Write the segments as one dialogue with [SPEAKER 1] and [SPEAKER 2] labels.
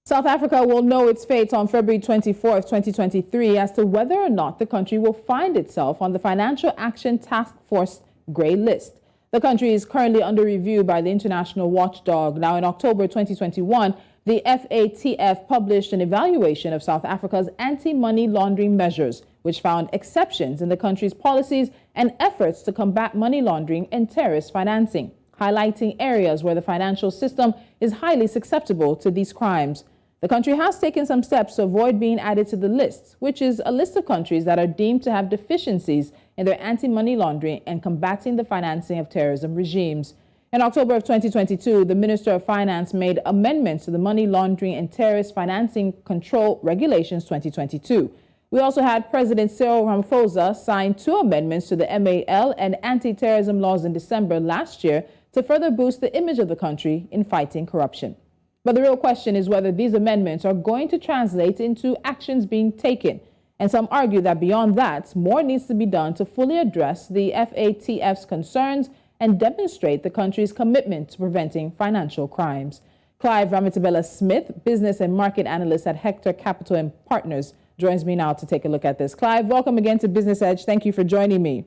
[SPEAKER 1] South Africa will know its fate on February 24th, 2023, as to whether or not the country will find itself on the Financial Action Task Force grey list. The country is currently under review by the international watchdog. Now, in October 2021, the FATF published an evaluation of South Africa's anti-money laundering measures, which found exceptions in the country's policies and efforts to combat money laundering and terrorist financing, highlighting areas where the financial system is highly susceptible to these crimes. The country has taken some steps to avoid being added to the list, which is a list of countries that are deemed to have deficiencies in their anti-money laundering and combating the financing of terrorism regimes. In October of 2022, the Minister of Finance made amendments to the Money Laundering and Terrorist Financing Control Regulations 2022. We also had President Cyril Ramaphosa sign 2 amendments to the MAL and anti-terrorism laws in December last year to further boost the image of the country in fighting corruption. But the real question is whether these amendments are going to translate into actions being taken. And some argue that beyond that, more needs to be done to fully address the FATF's concerns and demonstrate the country's commitment to preventing financial crimes. Clive Ramathibela Smith, business and market analyst at Hectare Capital and Partners, joins me now to take a look at this. Clive, welcome again to Business Edge. Thank you for joining me.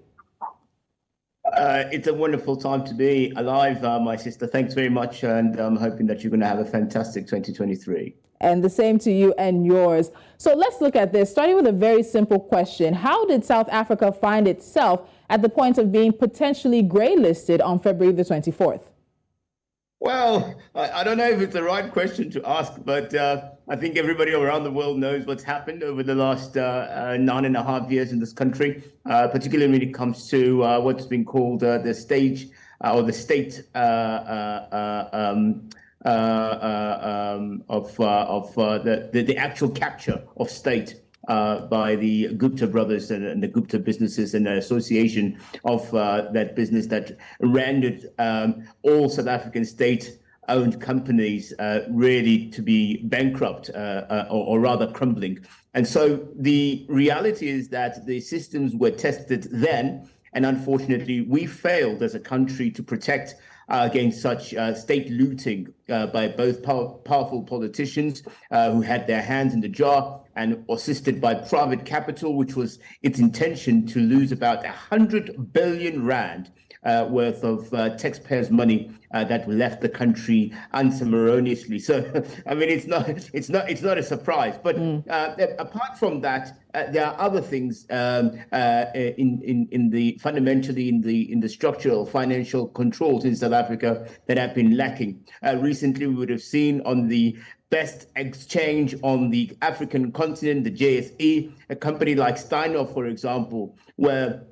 [SPEAKER 2] It's a wonderful time to be alive, my sister. Thanks very much. And I'm hoping that you're going to have a fantastic 2023.
[SPEAKER 1] And the same to you and yours. So let's look at this, starting with a very simple question. How did South Africa find itself at the point of being potentially grey listed on February the 24th?
[SPEAKER 2] Well, I don't know if it's the right question to ask, but I think everybody around the world knows what's happened over the last 9.5 years in this country, particularly when it comes to what's been called the stage or the state of the actual capture of state by the Gupta brothers and the Gupta businesses and the association of that business that rendered all South African state-owned companies really to be bankrupt or rather crumbling. And so the reality is that the systems were tested then, and unfortunately we failed as a country to protect against such state looting by both powerful politicians who had their hands in the jar and assisted by private capital, which was its intention to lose about 100 billion rand worth of taxpayers' money that left the country unceremoniously. So, I mean, it's not a surprise. But apart from that, there are other things fundamentally in the structural financial controls in South Africa that have been lacking. Recently, we would have seen on the best exchange on the African continent, the JSE, a company like Steinhoff, for example, where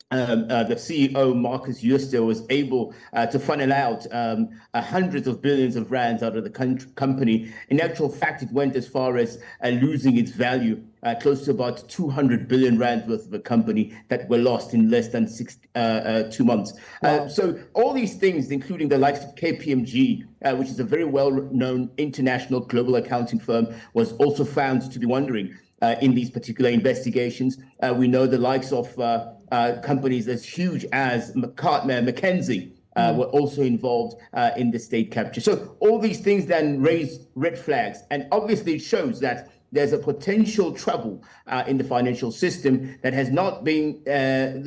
[SPEAKER 2] the CEO, Marcus Jooste, was able to funnel out hundreds of billions of rands out of the company. In actual fact, it went as far as losing its value, close to about 200 billion rand worth of a company that were lost in less than 2 months.
[SPEAKER 1] Wow.
[SPEAKER 2] So all these things, including the likes of KPMG, which is a very well-known international global accounting firm, was also found to be wandering in these particular investigations. We know the likes of companies as huge as McKinsey were also involved in the state capture. So all these things then raise red flags. And obviously it shows that there's a potential trouble in the financial system that has not been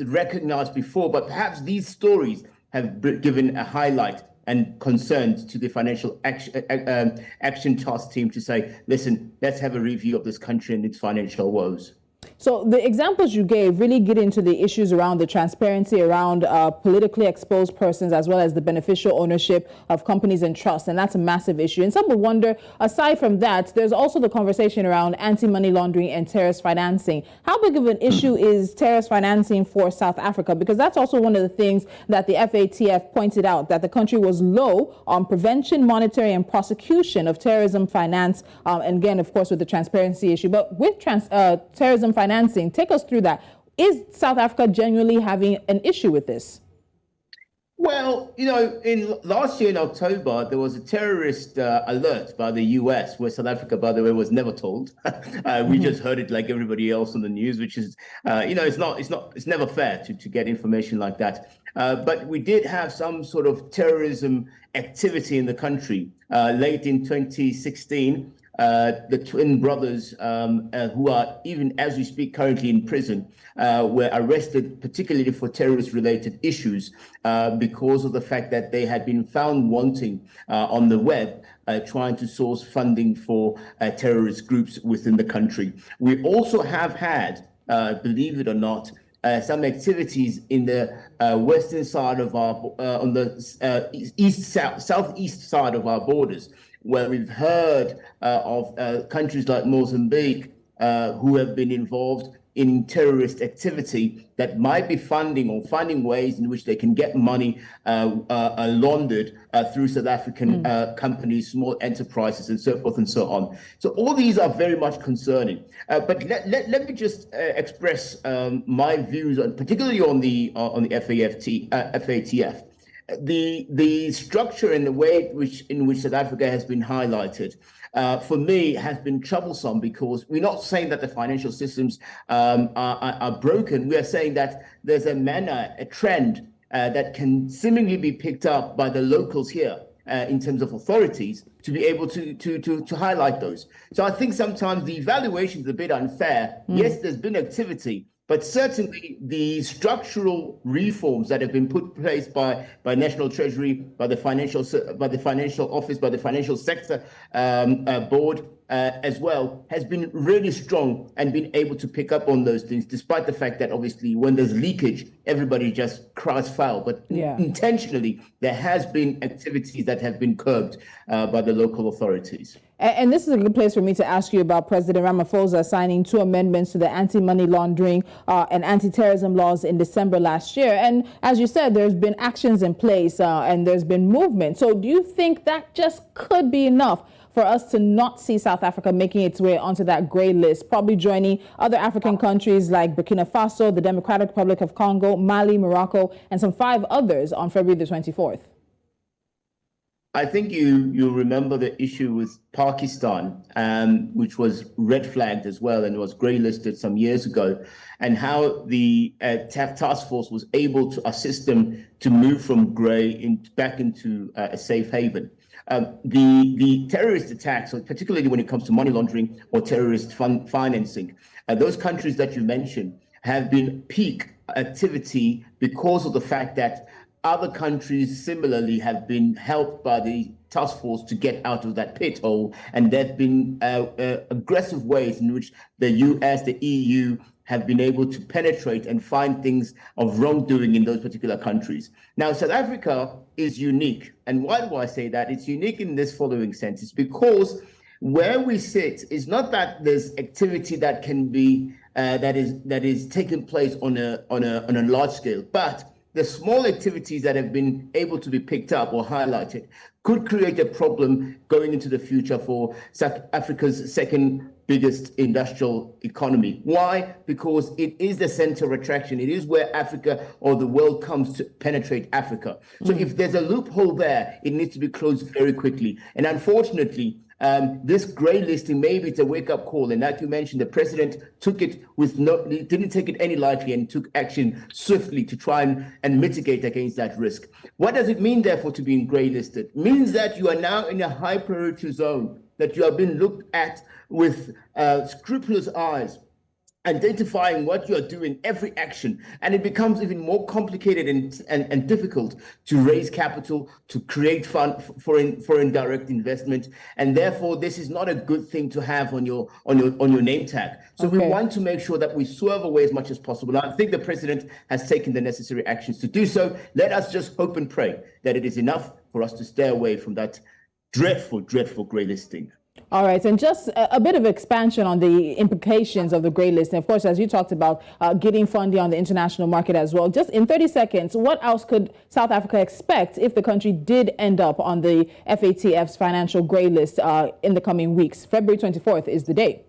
[SPEAKER 2] recognized before, but perhaps these stories have given a highlight and concerns to the Financial Action Task Team to say, listen, let's have a review of this country and its financial woes.
[SPEAKER 1] So the examples you gave really get into the issues around the transparency around politically exposed persons, as well as the beneficial ownership of companies and trusts. And that's a massive issue. And some would wonder, aside from that, there's also the conversation around anti-money laundering and terrorist financing. How big of an issue is terrorist financing for South Africa? Because that's also one of the things that the FATF pointed out, that the country was low on prevention, monitoring, and prosecution of terrorism finance. And again, of course, with the transparency issue. But with terrorism financing, take us through that. Is South Africa genuinely having an issue with this?
[SPEAKER 2] Well, you know, last year in October, there was a terrorist alert by the US, where South Africa, by the way, was never told. We just heard it like everybody else on the news, which is, it's never fair to get information like that. But we did have some sort of terrorism activity in the country late in 2016. the twin brothers who are, even as we speak, currently in prison, were arrested particularly for terrorist-related issues because of the fact that they had been found wanting on the web trying to source funding for terrorist groups within the country. We also have had, believe it or not, some activities in the western side of our, on the southeast side of our borders, where we've heard of countries like Mozambique who have been involved in terrorist activity that might be funding or finding ways in which they can get money laundered through South African companies, small enterprises, and so forth and so on. So all these are very much concerning. But let me just express my views, particularly on the FATF. The structure and the way in which South Africa has been highlighted, for me, has been troublesome, because we're not saying that the financial systems are broken. We are saying that there's a manner, a trend that can seemingly be picked up by the locals here in terms of authorities to be able to highlight those. So I think sometimes the evaluation is a bit unfair. Yes, there's been activity, but certainly the structural reforms that have been put in place by National Treasury, by the Financial Office, by the Financial Sector Board as well, has been really strong and been able to pick up on those things, despite the fact that obviously when there's leakage, everybody just cries foul. But intentionally, there has been activities that have been curbed by the local authorities.
[SPEAKER 1] And this is a good place for me to ask you about President Ramaphosa signing 2 amendments to the anti-money laundering and anti-terrorism laws in December last year. And as you said, there's been actions in place and there's been movement. So do you think that just could be enough for us to not see South Africa making its way onto that gray list, probably joining other African countries like Burkina Faso, the Democratic Republic of Congo, Mali, Morocco, and some 5 others on February the 24th?
[SPEAKER 2] I think you remember the issue with Pakistan, which was red flagged as well and was grey listed some years ago, and how the task force was able to assist them to move from grey back into a safe haven. The terrorist attacks, particularly when it comes to money laundering or terrorist financing, those countries that you mentioned have been peak activity because of the fact that other countries similarly have been helped by the task force to get out of that pit hole, and there have been aggressive ways in which the US, the EU, have been able to penetrate and find things of wrongdoing in those particular countries. Now, South Africa is unique. And why do I say that? It's unique in this following sense. It's because where we sit is not that there's activity that can be that is taking place on a large scale, but the small activities that have been able to be picked up or highlighted could create a problem going into the future for South Africa's second biggest industrial economy. Why? Because it is the center of attraction. It is where Africa or the world comes to penetrate Africa. So if there's a loophole there, it needs to be closed very quickly. And unfortunately, this grey listing, maybe it's a wake-up call. And like you mentioned, the president took it didn't take it any lightly and took action swiftly to try and mitigate against that risk. What does it mean, therefore, to being grey listed? It means that you are now in a high priority zone, that you have been looked at with scrupulous eyes, identifying what you're doing, every action, and it becomes even more complicated and difficult to raise capital, to create fund foreign direct investment, and therefore this is not a good thing to have on your name tag. So we want to make sure that we swerve away as much as possible. I think the president has taken the necessary actions to do so. Let us just hope and pray that it is enough for us to stay away from that dreadful grey listing.
[SPEAKER 1] All right, and just a bit of expansion on the implications of the grey list. And of course, as you talked about, getting funding on the international market as well. Just in 30 seconds, what else could South Africa expect if the country did end up on the FATF's financial grey list in the coming weeks? February 24th is the date.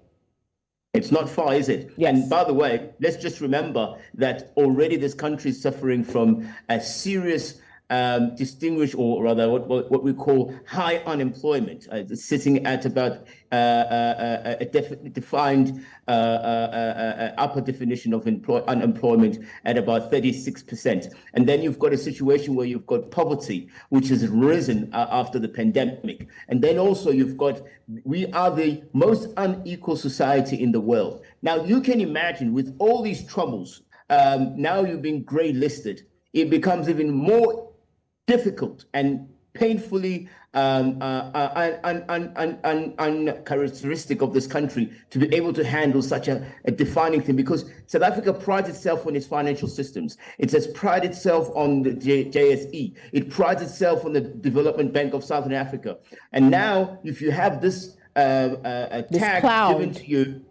[SPEAKER 2] It's not far, is it?
[SPEAKER 1] Yes.
[SPEAKER 2] And by the way, let's just remember that already this country is suffering from a serious distinguished, or rather what we call high unemployment, sitting at about a defined upper definition of unemployment at about 36%. And then you've got a situation where you've got poverty, which has risen after the pandemic. And then also we are the most unequal society in the world. Now, you can imagine with all these troubles, now you're being grey listed, it becomes even more difficult and painfully uncharacteristic of this country to be able to handle such a defining thing, because South Africa prides itself on its financial systems. It has prided itself on the JSE. It prides itself on the Development Bank of Southern Africa. And now, if you have this tag given to you,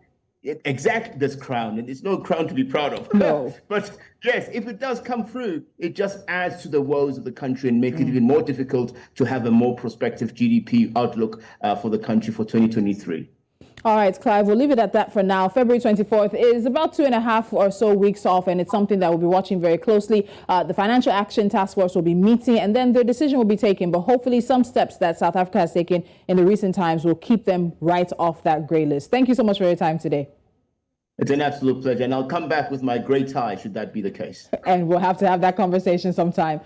[SPEAKER 2] exactly this crown, and it's no crown to be proud of.
[SPEAKER 1] No.
[SPEAKER 2] But yes, if it does come through, it just adds to the woes of the country and makes it even more difficult to have a more prospective GDP outlook for the country for 2023.
[SPEAKER 1] All right, Clive, we'll leave it at that for now. February 24th is about 2.5 or so weeks off, and it's something that we'll be watching very closely. The Financial Action Task Force will be meeting, and then their decision will be taken. But hopefully some steps that South Africa has taken in the recent times will keep them right off that grey list. Thank you so much for your time today.
[SPEAKER 2] It's an absolute pleasure, and I'll come back with my grey tie should that be the case.
[SPEAKER 1] And we'll have to have that conversation sometime.